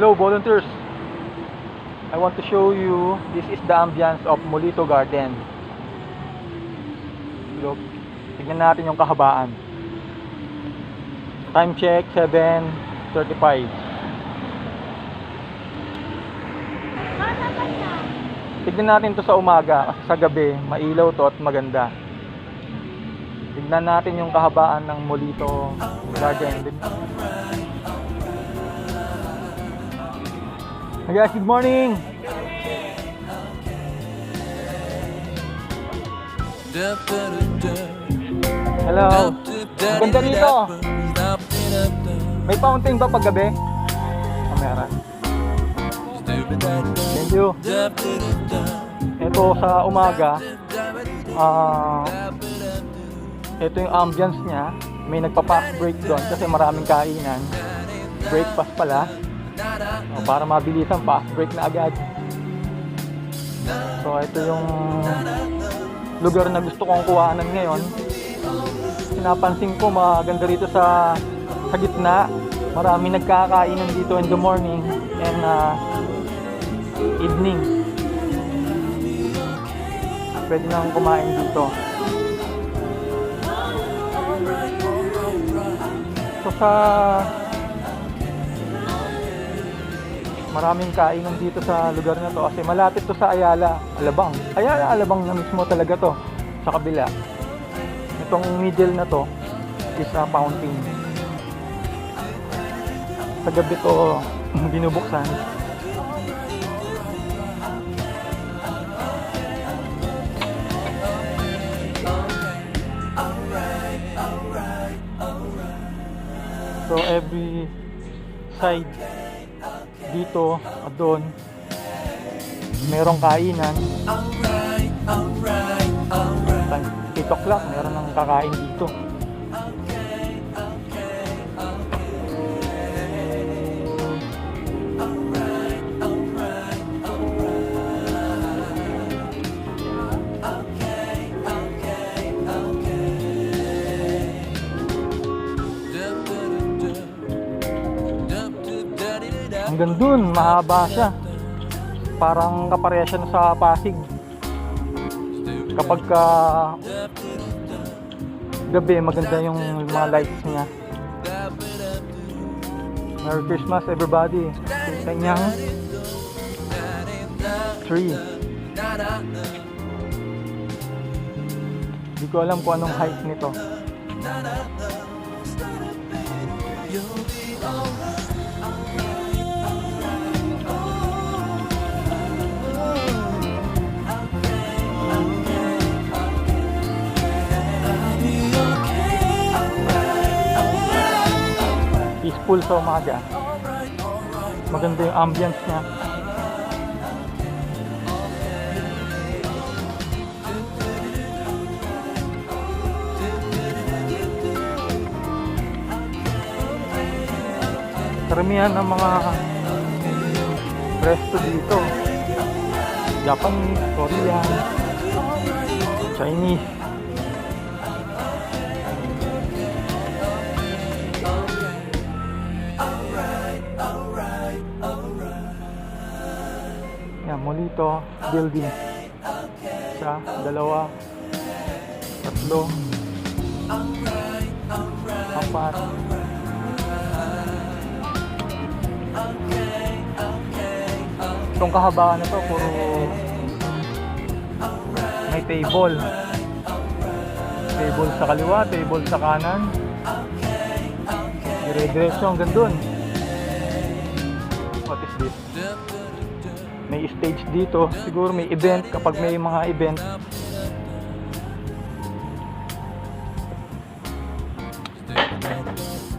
Hello volunteers, I want to show you, this is the ambience of Molito Garden. Look, tignan natin yung kahabaan. Time check 7:35. Tignan natin to sa umaga kasi sa gabi mailaw to at maganda. Tignan natin yung kahabaan ng Molito Garden. Hey guys, good morning! Hello! Ganda rito! May fountain ba pag gabi? Meron. Thank you! Ito sa umaga, ito yung ambience niya. May nagpa-fast break doon kasi maraming kainan. Breakfast pala. Para mabilisan, fast break na agad. So ito yung lugar na gusto kong kuhanan ngayon. Pinapansin ko maganda rito sa gitna. Maraming nagkakainan dito in the morning and evening. Pwede nang kumain dito. So sa maraming kainan dito sa lugar na to kasi malapit to sa Ayala, Alabang. Ayala, Alabang na mismo talaga to sa kabila. Itong middle na to is a fountain. Sa gabi to binubuksan. So every side dito at doon merong kainan. 8 o'clock meron ng kakain dito. Hanggang dun, mahaba siya. Parang kapareha siya sa Pasig. Kapag gabi, maganda yung mga lights niya. Merry Christmas everybody. Sa kanyang tree. Hindi ko alam kung anong height nito. Peaceful sa umaga. Maganda yung ambience niya. Karamihan ng mga resto dito, Japanese, Korean, Chinese. Yan, Molito building. Isa, dalawa, tatlo, apat. Itong kahabaan na to, puro may table. Table sa kaliwa, table sa kanan. Dire-diretso hanggang dun. What is this? May stage dito. Siguro may event kapag may mga event.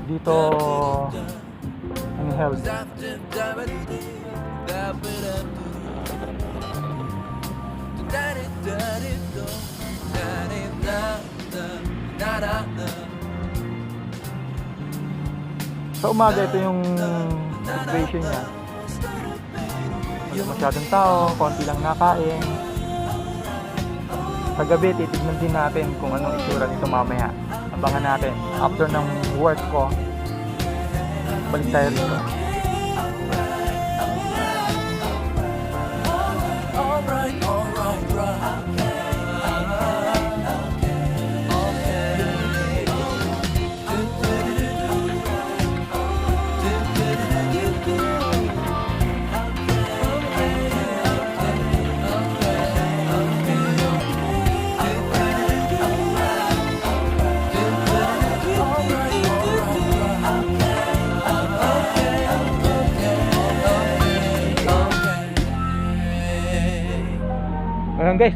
Dito held. Sa umaga, ito yung situation niya. Wala masyadong tao, konti lang nakain. Sa gabi, titignan din natin kung anong itsura nito mamaya. Abangan natin. After ng work ko, balik tayo rito. Ayan guys,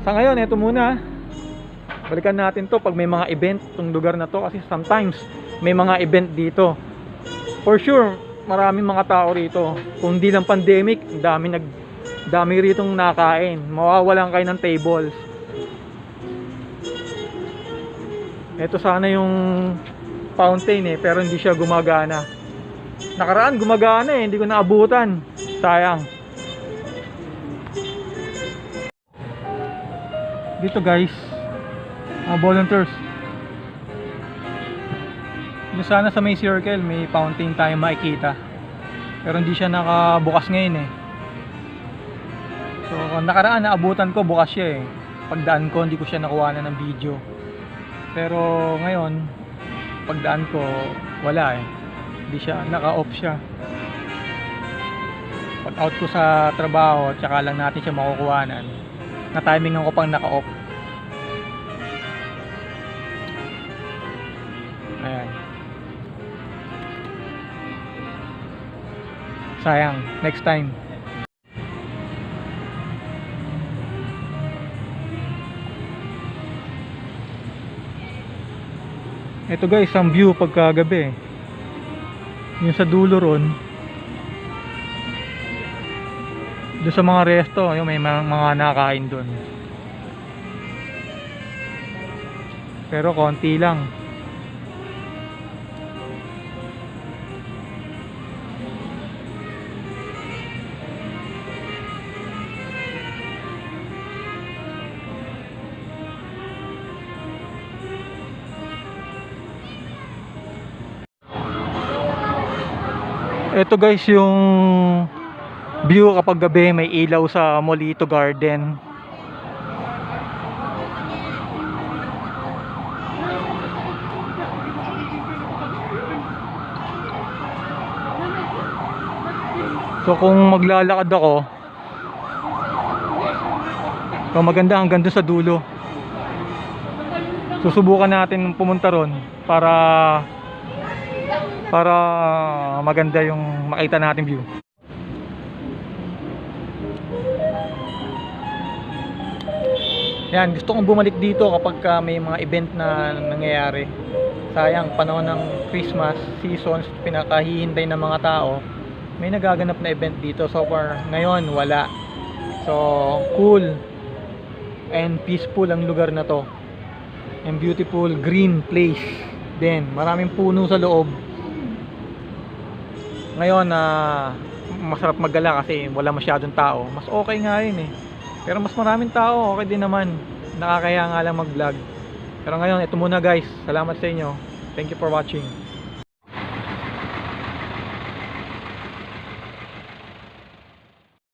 sa ngayon ito muna. Balikan natin to pag may mga event tong lugar na to, kasi sometimes may mga event dito. For sure maraming mga tao rito. Kung di lang pandemic, dami ritong nakain. Mawawalan kayo ng tables. Ito sana yung fountain pero hindi siya gumagana. Nakaraan gumagana hindi ko naabutan. Sayang. Dito guys, mga volunteers. Yung sana sa may circle, may fountain tayo makikita. Pero hindi siya nakabukas ngayon So nakaraan naabutan ko, bukas siya Pagdaan ko, hindi ko siya nakuha na ng video. Pero ngayon, pagdaan ko, wala Hindi siya, naka-off siya. Pag out ko sa trabaho, tsaka lang natin siya makukuhanan. Na-timingan ko pang naka-off. Ayan. Sayang, next time. Ito guys, ang view pagkagabi. Yung sa dulo ron. Doon sa mga resto, yung may mga nakain doon. Pero konti lang. Ito guys yung view kapag gabi, may ilaw sa Molito Garden. So kung maglalakad ako, maganda hanggang doon sa dulo. Susubukan natin pumunta ron para maganda yung makita natin view. Yan, gusto kong bumalik dito kapag may mga event na nangyayari. Sayang, panahon ng Christmas seasons, pinakahihintay ng mga tao, may nagaganap na event dito. So far, ngayon wala. So, cool and peaceful ang lugar na to. And beautiful green place din. Maraming puno sa loob. Ngayon masarap maggala kasi wala masyadong tao. Mas okay nga rin Pero mas maraming tao, okay din naman. Nakakaya nga lang mag-vlog. Pero ngayon, ito muna guys. Salamat sa inyo. Thank you for watching.